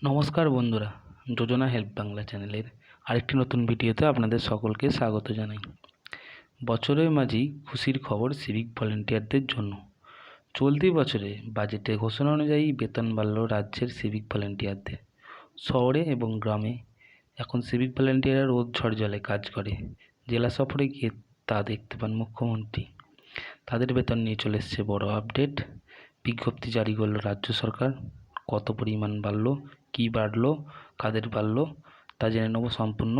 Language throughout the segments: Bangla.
নমস্কার বন্ধুরা, যোজনা হেল্প বাংলা চ্যানেলের আরেকটি নতুন ভিডিওতে আপনাদের সকলকে স্বাগত জানাই। বছরের মাঝেই খুশির খবর সিভিক ভলেন্টিয়ারদের জন্য। চলতি বছরে বাজেটে ঘোষণা অনুযায়ী বেতন বাড়ল রাজ্যের সিভিক ভলেন্টিয়ারদের। শহরে এবং গ্রামে এখন সিভিক ভলেন্টিয়াররা রোদ ঝড় জলে কাজ করে। জেলা সফরে গিয়ে তা দেখতে পান মুখ্যমন্ত্রী। তাদের বেতন নিয়ে চলে এসছে বড় আপডেট। বিজ্ঞপ্তি জারি করল রাজ্য সরকার। কত পরিমাণ বাড়লো, কী বাড়লো, কাদের বাড়লো, তা জেনে নেব সম্পূর্ণ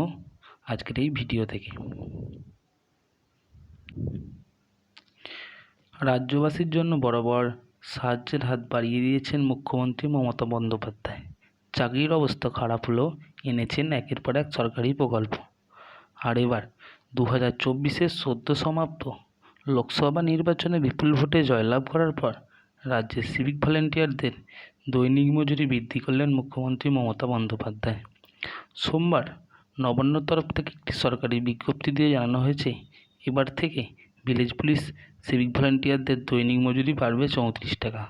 আজকের এই ভিডিও থেকে। রাজ্যবাসীর জন্য বরাবর সাহায্যের হাত বাড়িয়ে দিয়েছেন মুখ্যমন্ত্রী মমতা বন্দ্যোপাধ্যায়। চাকরির অবস্থা খারাপ হলেও এনেছেন একের পর এক সরকারি প্রকল্প। আর এবার 2024-এর সদ্য সমাপ্ত লোকসভা নির্বাচনে বিপুল ভোটে জয়লাভ করার পর রাজ্যের সিভিক ভলেন্টিয়ারদের দৈনিক মজুরি বৃদ্ধি করলেন মুখ্যমন্ত্রী মমতা বন্দ্যোপাধ্যায়। সোমবার নবান্নর তরফ থেকে একটি সরকারি বিজ্ঞপ্তি দিয়ে জানানো হয়েছে, এবার থেকে ভিলেজ পুলিশ সিভিক ভলেন্টিয়ারদের দৈনিক মজুরি বাড়বে 34 টাকা।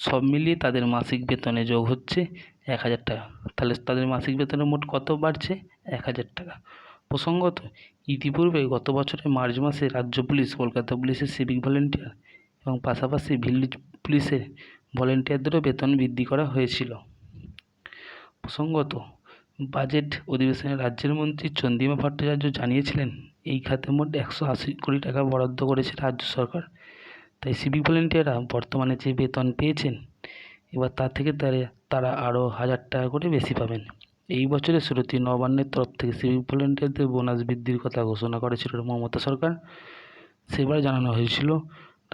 সব মিলিয়ে তাদের মাসিক বেতনে যোগ হচ্ছে 1000 টাকা। তাহলে তাদের মাসিক বেতনে মোট কত বাড়ছে? 1000 টাকা। প্রসঙ্গত, ইতিপূর্বে গত বছরের মার্চ মাসে রাজ্য পুলিশ, কলকাতা পুলিশের সিভিক ভলেন্টিয়ার এবং পাশাপাশি ভিলেজ পুলিশের ভলেন্টিয়ারদেরও বেতন বৃদ্ধি করা হয়েছিল। প্রসঙ্গত, বাজেট অধিবেশনে রাজ্যের মন্ত্রী চন্দ্রিমা ভট্টাচার্য জানিয়েছিলেন, এই খাতে মোট 180 কোটি টাকা বরাদ্দ করেছে রাজ্য সরকার। তাই সিভিক ভলেন্টিয়াররা বর্তমানে যে বেতন পেয়েছেন, এবার তার থেকে তারা আরও 1000 টাকা করে বেশি পাবেন। এই বছরের শুরুতেই নবান্নের তরফ থেকে সিভিক ভলেন্টিয়ারদের বোনাস বৃদ্ধির কথা ঘোষণা করেছিল মমতা সরকার। সেবার জানানো হয়েছিল,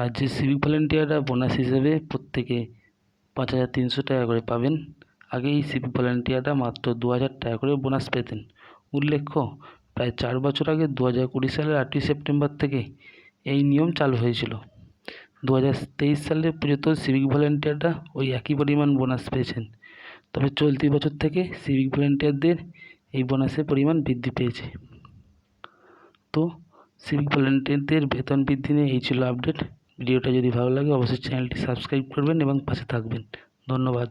রাজ্যের সিভিক ভলেন্টিয়াররা বোনাস হিসেবে প্রত্যেকে 5300 টাকা করে পাবেন। আগে এই সিভিক ভলেন্টিয়াররা মাত্র 2000 টাকা করে বোনাস পেতেন। উল্লেখ্য, প্রায় 4 বছর আগে 2020 সালের 8ই সেপ্টেম্বর থেকে এই নিয়ম চালু হয়েছিল। 2023 সালে পর্যন্ত সিভিক ভলেন্টিয়াররা ওই একই পরিমাণ বোনাস পেয়েছেন। তবে চলতি বছর থেকে সিভিক ভলেন্টিয়ারদের এই বোনাসের পরিমাণ বৃদ্ধি পেয়েছে। তো সিভিক ভলেন্টিয়ারদের বেতন বৃদ্ধি নিয়ে এই ছিল আপডেট। ভিডিওটা যদি ভালো লাগে অবশ্যই চ্যানেলটি সাবস্ক্রাইব করবেন এবং পাশে থাকবেন। ধন্যবাদ।